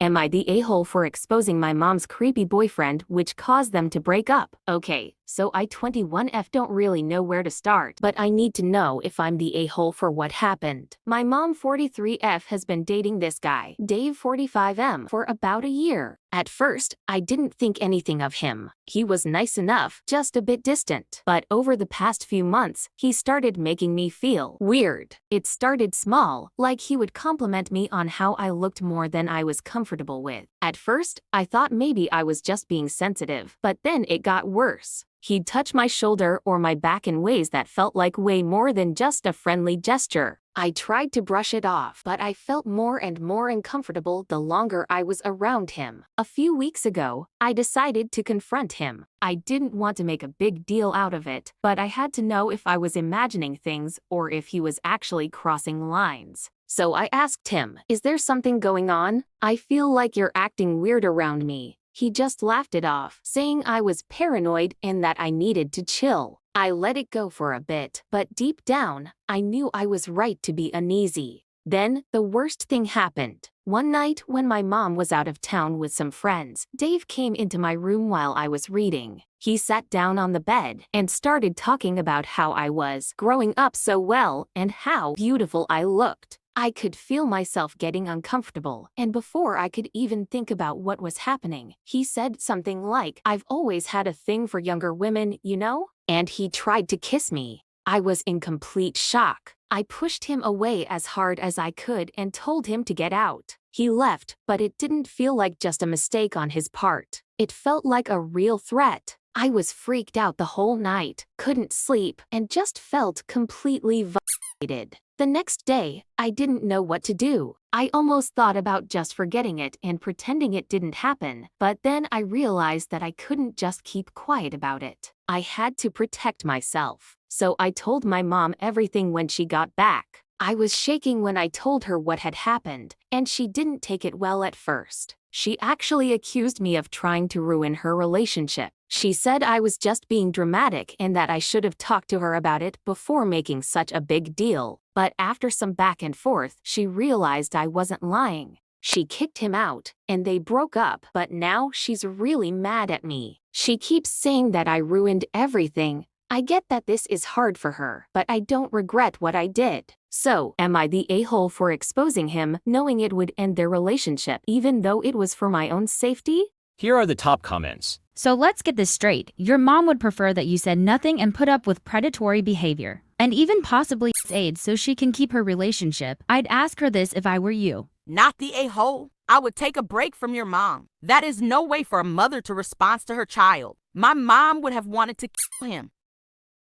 Am I the a-hole for exposing my mom's creepy boyfriend which caused them to break up? Okay, so I 21F don't really know where to start, but I need to know if I'm the a-hole for what happened. My mom 43F has been dating this guy, Dave 45M, for about a year. At first, I didn't think anything of him. He was nice enough, just a bit distant. But over the past few months, he started making me feel weird. It started small, like he would compliment me on how I looked more than I was comfortable with. At first, I thought maybe I was just being sensitive, but then it got worse. He'd touch my shoulder or my back in ways that felt like way more than just a friendly gesture. I tried to brush it off, but I felt more and more uncomfortable the longer I was around him. A few weeks ago, I decided to confront him. I didn't want to make a big deal out of it, but I had to know if I was imagining things or if he was actually crossing lines. So I asked him, "Is there something going on? I feel like you're acting weird around me." He just laughed it off, saying I was paranoid and that I needed to chill. I let it go for a bit, but deep down, I knew I was right to be uneasy. Then, the worst thing happened. One night, when my mom was out of town with some friends, Dave came into my room while I was reading. He sat down on the bed and started talking about how I was growing up so well and how beautiful I looked. I could feel myself getting uncomfortable, and before I could even think about what was happening, he said something like, "I've always had a thing for younger women, you know?" And he tried to kiss me. I was in complete shock. I pushed him away as hard as I could and told him to get out. He left, but it didn't feel like just a mistake on his part. It felt like a real threat. I was freaked out the whole night, couldn't sleep, and just felt completely violated. The next day, I didn't know what to do. I almost thought about just forgetting it and pretending it didn't happen, but then I realized that I couldn't just keep quiet about it. I had to protect myself. So I told my mom everything when she got back. I was shaking when I told her what had happened, and she didn't take it well at first. She actually accused me of trying to ruin her relationship. She said I was just being dramatic and that I should have talked to her about it before making such a big deal. But after some back and forth, she realized I wasn't lying. She kicked him out, and they broke up, but now she's really mad at me. She keeps saying that I ruined everything. I get that this is hard for her, but I don't regret what I did. So, am I the a-hole for exposing him, knowing it would end their relationship, even though it was for my own safety? Here are the top comments. So let's get this straight. Your mom would prefer that you said nothing and put up with predatory behavior, and even possibly AIDS so she can keep her relationship. I'd ask her this if I were you. Not the a-hole. I would take a break from your mom. That is no way for a mother to respond to her child. My mom would have wanted to kill him.